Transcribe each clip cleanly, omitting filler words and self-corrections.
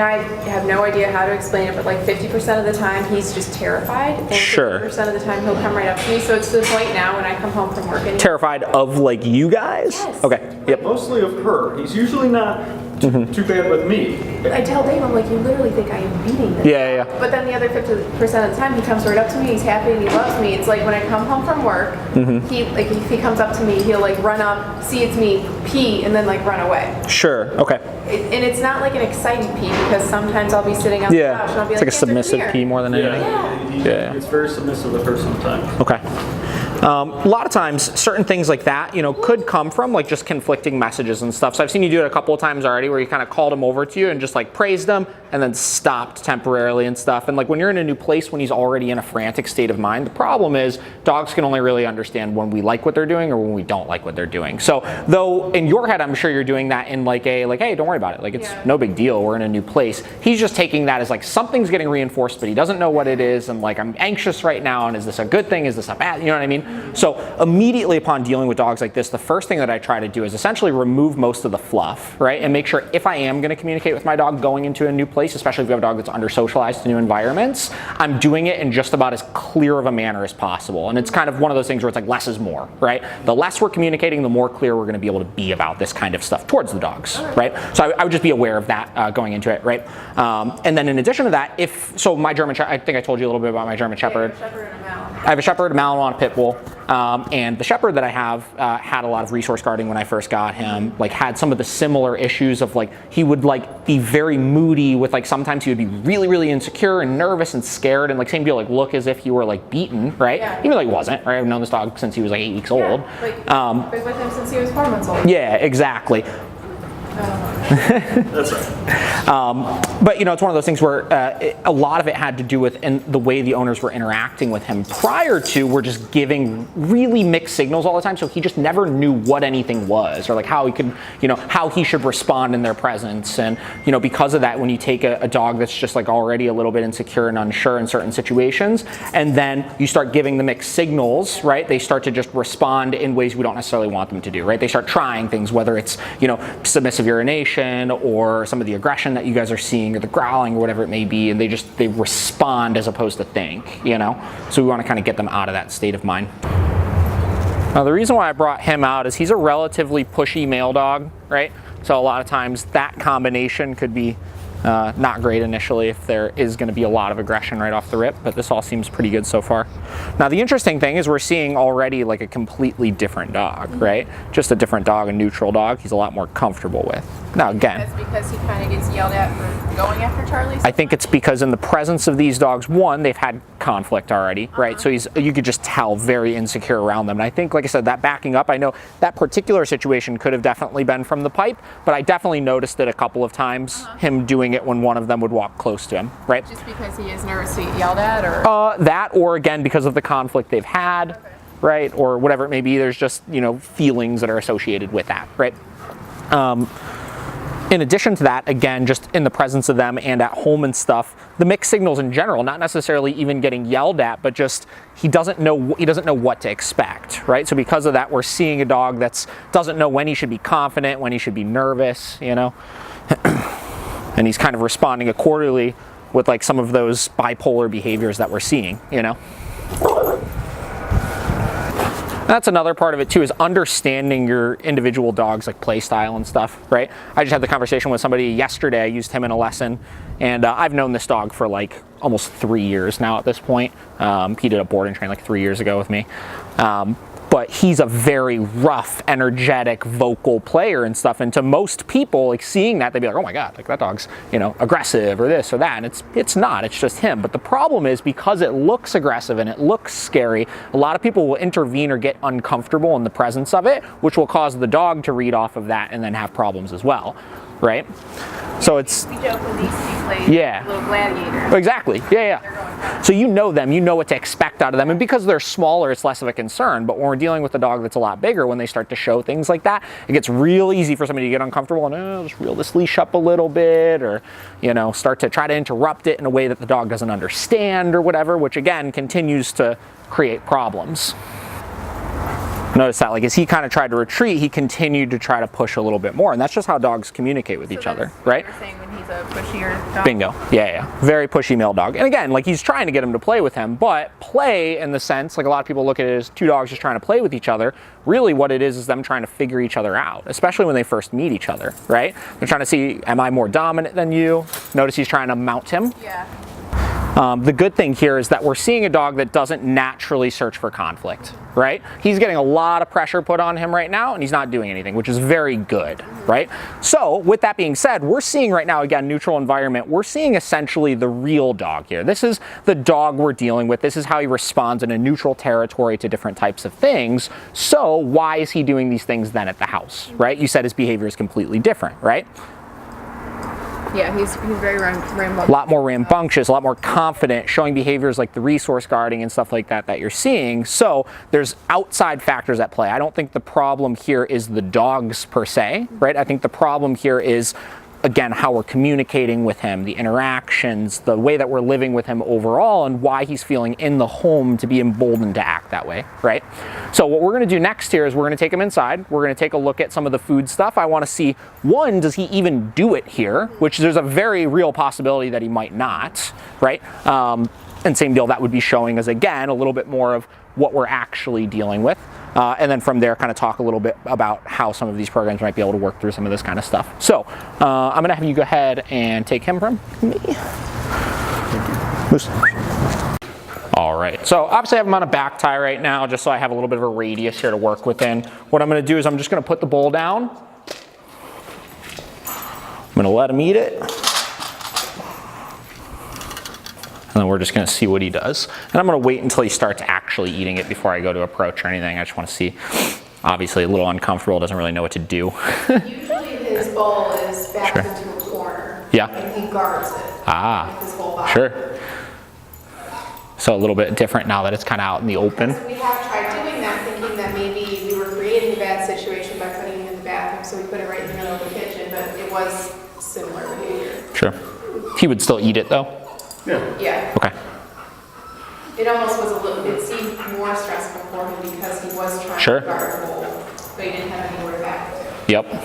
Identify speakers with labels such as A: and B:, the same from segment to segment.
A: I have no idea how to explain it, but like 50% of the time he's just terrified, and 50% of the time he'll come right up to me. So it's to the point now when I come home from work. And
B: terrified of like you guys?
A: Yes.
B: Okay. Yep.
C: Mostly of her. He's usually not too bad with me.
A: I tell Dave, I'm like, you literally think I am beating this.
B: Yeah.
A: But then the other 50% of the time he comes right up to me, he's happy and he loves me. It's like when I come home from work, he like if he comes up to me, he'll like run up, see it's me, pee, and then like run away.
B: Sure. Okay.
A: And it's not like an exciting pee, because sometimes I'll be sitting on the couch and I'll be
B: it's like a submissive pee more than anything.
C: It's very submissive of her sometimes.
B: Okay. A lot of times, certain things like that, you know, could come from like just conflicting messages and stuff. So I've seen you do it a couple of times already, where you kind of called him over to you and just like praised him and then stopped temporarily and stuff. And like when you're in a new place, when he's already in a frantic state of mind, the problem is dogs can only really understand when we like what they're doing or when we don't like what they're doing. So though in your head, I'm sure you're doing that in like a, like, hey, don't worry about it. Like it's no big deal. We're in a new place. He's just taking that as like something's getting reinforced, but he doesn't know what it is. And like, I'm anxious right now. And is this a good thing? Is this a bad, you know what I mean? So immediately upon dealing with dogs like this, the first thing that I try to do is essentially remove most of the fluff, right? And make sure if I am going to communicate with my dog going into a new place, especially if you have a dog that's under socialized to new environments, I'm doing it in just about as clear of a manner as possible. And it's kind of one of those things where it's like less is more, right? The less we're communicating, the more clear we're going to be able to be about this kind of stuff towards the dogs, right? So I would just be aware of that going into it, right? And then in addition to that, my German Shepherd, I think I told you a little bit about my German Shepherd. I have a Shepherd, a Malinois, and a Pit Bull. And the Shepherd that I have had a lot of resource guarding when I first got him, like had some of the similar issues of like, he would like be very moody with like, sometimes he would be really, really insecure and nervous and scared, and like same deal, like look as if he were like beaten, right? Even though he wasn't, right? I've known this dog since he was like 8 weeks old.
A: Like, I've been with him since he was 4 months old.
B: Yeah, exactly.
C: That's right.
B: But you know, it's one of those things where a lot of it had to do with the way the owners were interacting with him prior to were just giving really mixed signals all the time. So he just never knew what anything was, or like how he could, you know, how he should respond in their presence. And you know, because of that, when you take a dog that's just like already a little bit insecure and unsure in certain situations, and then you start giving the mixed signals, right? They start to just respond in ways we don't necessarily want them to do, right? They start trying things, whether it's, you know, submissive urination or some of the aggression that you guys are seeing or the growling or whatever it may be, and they respond as opposed to think, you know? So we want to kind of get them out of that state of mind. Now the reason why I brought him out is he's a relatively pushy male dog, right? So a lot of times that combination could be not great initially if there is going to be a lot of aggression right off the rip, but this all seems pretty good so far. Now the interesting thing is we're seeing already like a completely different dog, right? Just a different dog, a neutral dog he's a lot more comfortable with. Now again,
A: that's because he kind of gets yelled at for going after Charlie.
B: I think it's because in the presence of these dogs, one, they've had conflict already, right? So you could just tell very insecure around them. And I think, like I said, that backing up, I know that particular situation could have definitely been from the pipe, but I definitely noticed it a couple of times, him doing it when one of them would walk close to him, right?
A: Just because he is nervous to get yelled at, or?
B: That, or again, because of the conflict they've had, right? Or whatever it may be, there's just, you know, feelings that are associated with that, right? In addition to that, again, just in the presence of them and at home and stuff, the mixed signals in general, not necessarily even getting yelled at, but just he doesn't know what to expect, right? So because of that, we're seeing a dog that doesn't know when he should be confident, when he should be nervous, you know? And he's kind of responding accordingly with like some of those bipolar behaviors that we're seeing, you know? That's another part of it too, is understanding your individual dog's like play style and stuff, right? I just had the conversation with somebody yesterday. I used him in a lesson, and I've known this dog for like almost 3 years now at this point. He did a board and train like 3 years ago with me. But he's a very rough, energetic, vocal player and stuff. And to most people, like seeing that, they'd be like, oh my God, like that dog's, you know, aggressive or this or that. And it's not, it's just him. But the problem is because it looks aggressive and it looks scary, a lot of people will intervene or get uncomfortable in the presence of it, which will cause the dog to read off of that and then have problems as well, right? So it's...
A: We joke when these played little gladiators.
B: Exactly, So you know them, you know what to expect out of them, and because they're smaller, it's less of a concern. But when we're dealing with a dog that's a lot bigger, when they start to show things like that, it gets real easy for somebody to get uncomfortable and just reel this leash up a little bit, or you know, start to try to interrupt it in a way that the dog doesn't understand or whatever, which again continues to create problems. Notice that, like, as he kind of tried to retreat, he continued to try to push a little bit more, and that's just how dogs communicate with each other, right?
A: You're saying when he's a pushier dog?
B: Bingo. Yeah. Very pushy male dog. And again, like, he's trying to get him to play with him, but play in the sense, like, a lot of people look at it as two dogs just trying to play with each other. Really what it is them trying to figure each other out, especially when they first meet each other, right? They're trying to see, am I more dominant than you? Notice he's trying to mount him.
A: Yeah.
B: The good thing here is that we're seeing a dog that doesn't naturally search for conflict, right? He's getting a lot of pressure put on him right now, and he's not doing anything, which is very good, right? So with that being said, we're seeing right now, again, neutral environment, we're seeing essentially the real dog here. This is the dog we're dealing with. This is how he responds in a neutral territory to different types of things. So why is he doing these things then at the house, right? You said his behavior is completely different, right?
A: Yeah, he's very rambunctious.
B: A lot more rambunctious, a lot more confident, showing behaviors like the resource guarding and stuff like that that you're seeing. So there's outside factors at play. I don't think the problem here is the dogs per se, right? I think the problem here is, again, how we're communicating with him, the interactions, the way that we're living with him overall, and why he's feeling in the home to be emboldened to act that way, right? So what we're gonna do next here is we're gonna take him inside. We're gonna take a look at some of the food stuff. I wanna see, one, does he even do it here? Which there's a very real possibility that he might not, right? And same deal, that would be showing us, again, a little bit more of what we're actually dealing with. And then from there, kind of talk a little bit about how some of these programs might be able to work through some of this kind of stuff. So I'm gonna have you go ahead and take him from me. Moose. All right, so obviously I have him on a back tie right now, just so I have a little bit of a radius here to work within. What I'm gonna do is I'm just gonna put the bowl down. I'm gonna let him eat it. And then we're just gonna see what he does. And I'm gonna wait until he starts actually eating it before I go to approach or anything. I just wanna see, obviously a little uncomfortable, doesn't really know what to do.
A: Usually his bowl is backed into a corner.
B: Yeah.
A: And he guards it.
B: Ah,
A: with his whole body.
B: sure. So a little bit different now that it's kind of out in the open.
A: We have tried doing that, thinking that maybe we were creating a bad situation by putting him in the bathroom, so we put it right in the middle of the kitchen, but it was similar behavior.
B: Sure. He would still eat it though?
C: Yeah.
A: Yeah.
B: Okay.
A: It almost was a little, it seemed more stressful for him because he was trying
B: Sure.
A: to guard the bowl, but he didn't have anywhere back to.
B: Yep.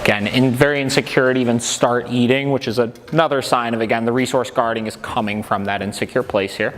B: Again, very insecure to even start eating, which is another sign of, again, the resource guarding is coming from that insecure place here.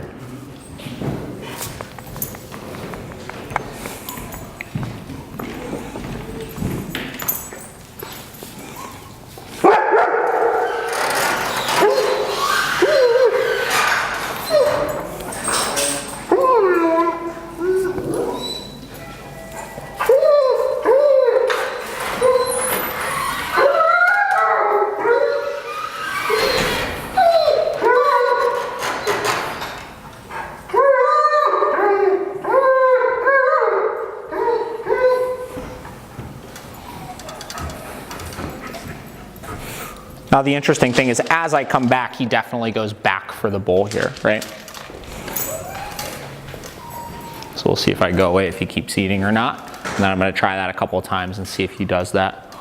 B: Now the interesting thing is, as I come back, he definitely goes back for the bowl here, right? So we'll see if I go away, if he keeps eating or not. And then I'm gonna try that a couple of times and see if he does that.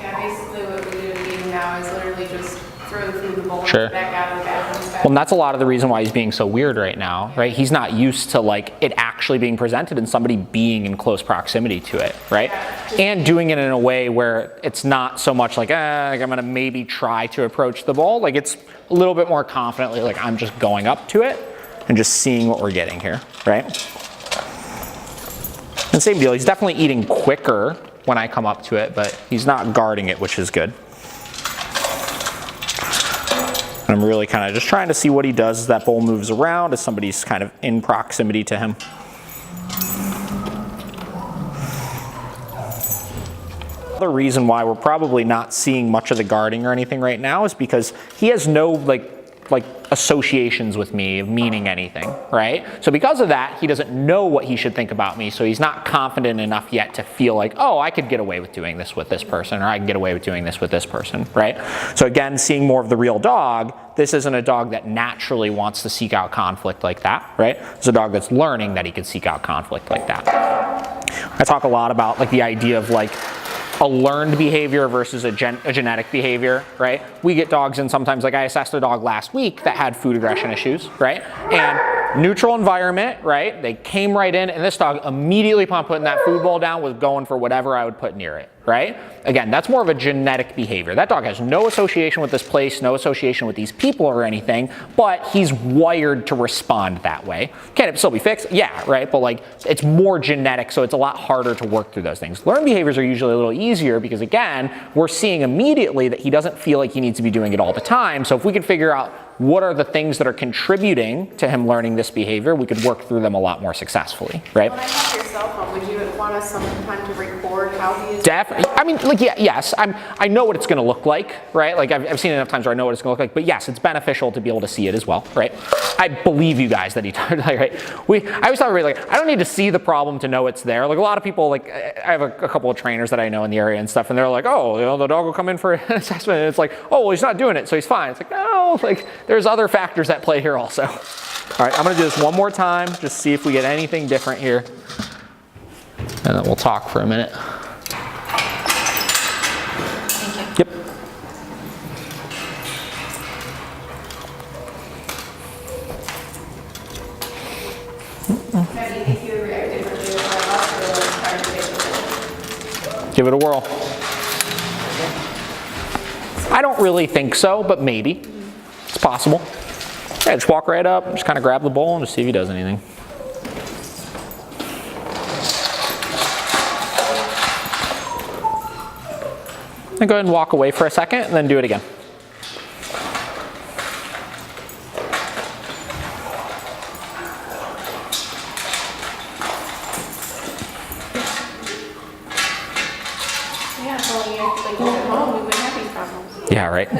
A: Yeah, basically what we do with eating now is literally just throw the food in the bowl
B: Sure.
A: and back out of the bathroom.
B: Well, and that's a lot of the reason why he's being so weird right now, right? He's not used to like it actually being presented and somebody being in close proximity to it, right? And doing it in a way where it's not so much like, I'm gonna maybe try to approach the bowl. Like it's a little bit more confidently, like I'm just going up to it and just seeing what we're getting here, right? And same deal, he's definitely eating quicker when I come up to it, but he's not guarding it, which is good. And I'm really kind of just trying to see what he does as that bowl moves around, as somebody's kind of in proximity to him. The reason why we're probably not seeing much of the guarding or anything right now is because he has no like associations with me of meaning anything, right? So because of that, he doesn't know what he should think about me, so he's not confident enough yet to feel like, oh, I could get away with doing this with this person, or I can get away with doing this with this person, right? So again, seeing more of the real dog, this isn't a dog that naturally wants to seek out conflict like that, right? It's a dog that's learning that he can seek out conflict like that. I talk a lot about like the idea of like a learned behavior versus a genetic behavior, right? We get dogs in sometimes, like I assessed a dog last week that had food aggression issues, right? And neutral environment, right? They came right in and this dog immediately upon putting that food bowl down was going for whatever I would put near it, right? Again, that's more of a genetic behavior. That dog has no association with this place, no association with these people or anything, but he's wired to respond that way. Can it still be fixed? Yeah, right? But like, it's more genetic, so it's a lot harder to work through those things. Learned behaviors are usually a little easier because again, we're seeing immediately that he doesn't feel like he needs to be doing it all the time. So if we could figure out what are the things that are contributing to him learning this behavior, we could work through them a lot more successfully, right?
A: When I have your cell phone, would you want us sometime to record how he is?
B: Definitely. I mean, like, yeah, yes. I know what it's going to look like, right? Like, I've seen it enough times where I know what it's going to look like. But yes, it's beneficial to be able to see it as well, right? I believe you guys that he, right? I always tell everybody, like, I don't need to see the problem to know it's there. Like, a lot of people, like, I have a couple of trainers that I know in the area and stuff, and they're like, oh, you know, the dog will come in for an assessment, and it's like, oh, well, he's not doing it, so he's fine. It's like, no, like, there's other factors at play here also. All right, I'm going to do this one more time, just see if we get anything different here. And then we'll talk for a minute.
A: Thank you.
B: Yep.
A: Now, do you think you would react differently if I lost or was trying to take it?
B: Give it a whirl. I don't really think so, but maybe. It's possible. Yeah, just walk right up, just kind of grab the bowl and just see if he does anything. Then go ahead and walk away for a second and then do it again.
A: Yeah, if only you like was at home, we wouldn't have these problems.
B: Yeah, right.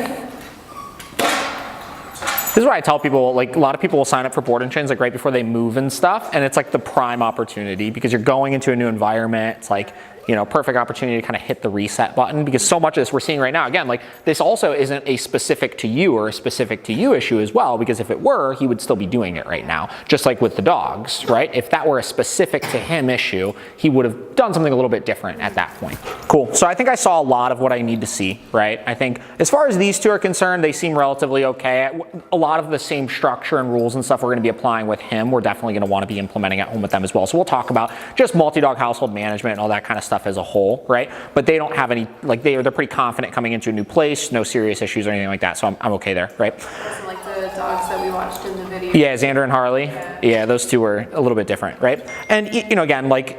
B: This is why I tell people, like a lot of people will sign up for board and chains like right before they move and stuff, and it's like the prime opportunity because you're going into a new environment. It's like, you know, perfect opportunity to kind of hit the reset button because so much of this we're seeing right now, again, like this also isn't a specific to you or a specific to you issue as well, because if it were, he would still be doing it right now, just like with the dogs, right? If that were a specific to him issue, he would have done something a little bit different at that point. Cool, so I think I saw a lot of what I need to see, right? I think as far as these two are concerned, they seem relatively okay. A lot of the same structure and rules and stuff we're gonna be applying with him, we're definitely gonna wanna be implementing at home with them as well. So we'll talk about just multi-dog household management and all that kind of stuff as a whole, right? But they don't have any, like they're pretty confident coming into a new place, no serious issues or anything like that, so I'm okay there, right?
A: Wasn't like the dogs that we watched in the video.
B: Yeah, Xander and Harley. Yeah, those two were a little bit different, right? And you know, again, like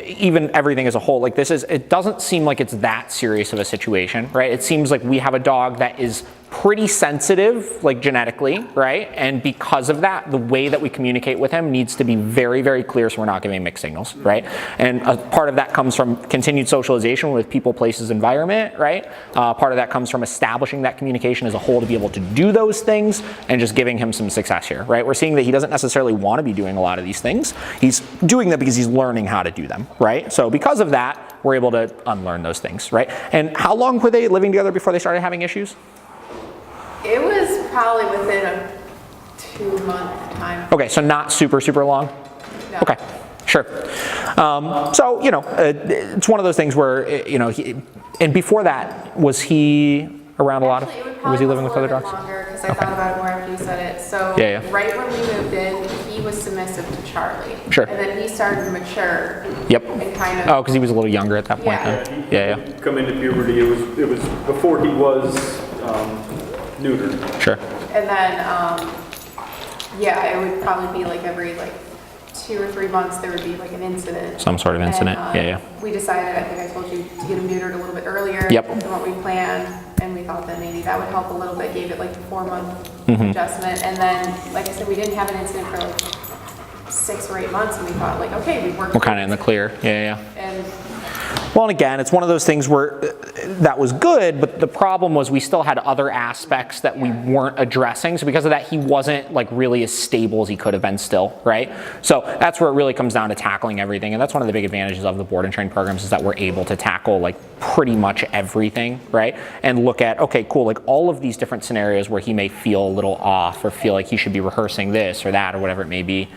B: even everything as a whole, like this is, it doesn't seem like it's that serious of a situation, right? It seems like we have a dog that is pretty sensitive, like genetically, right? And because of that, the way that we communicate with him needs to be very, very clear so we're not giving mixed signals, right? And a part of that comes from continued socialization with people, places, environment, right? Part of that comes from establishing that communication as a whole to be able to do those things and just giving him some success here, right? We're seeing that he doesn't necessarily want to be doing a lot of these things. He's doing them because he's learning how to do them, right? So because of that, we're able to unlearn those things, right? And how long were they living together before they started having issues?
A: It was probably within a 2-month time.
B: Okay, so not super, super long?
A: No.
B: Okay, sure. So, you know, it's one of those things where, you know, and before that, was he around a lot of, was he living with other dogs?
A: Because I thought about it more after you said it. So right when we moved in, he was submissive to Charlie.
B: Sure.
A: And then he started to mature.
B: Yep.
A: And kind of.
B: Oh, because he was a little younger at that point
A: Yeah.
B: then. Yeah.
C: Come into puberty, it was before he was neutered.
B: Sure.
A: And then, yeah, it would probably be like every 2 or 3 months there would be like an incident.
B: Some sort of incident,
A: And, we decided, I think I told you, to get him neutered a little bit earlier than what we planned. And we thought that maybe that would help a little bit, gave it like the 4-month adjustment. And then, like I said, we didn't have an incident for like 6 or 8 months, and we thought like, okay, we worked.
B: We're kind of in the clear. Yeah.
A: And
B: Well, and again, it's one of those things where that was good, but the problem was we still had other aspects that we weren't addressing. So because of that, he wasn't like really as stable as he could have been still, right? So that's where it really comes down to tackling everything. And that's one of the big advantages of the board and train programs is that we're able to tackle like pretty much everything, right? And look at, okay, cool, like all of these different scenarios where he may feel a little off or feel like he should be rehearsing this or that or whatever it may be.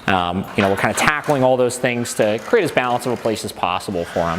B: You know, we're kind of tackling all those things to create as balanced of a place as possible for him.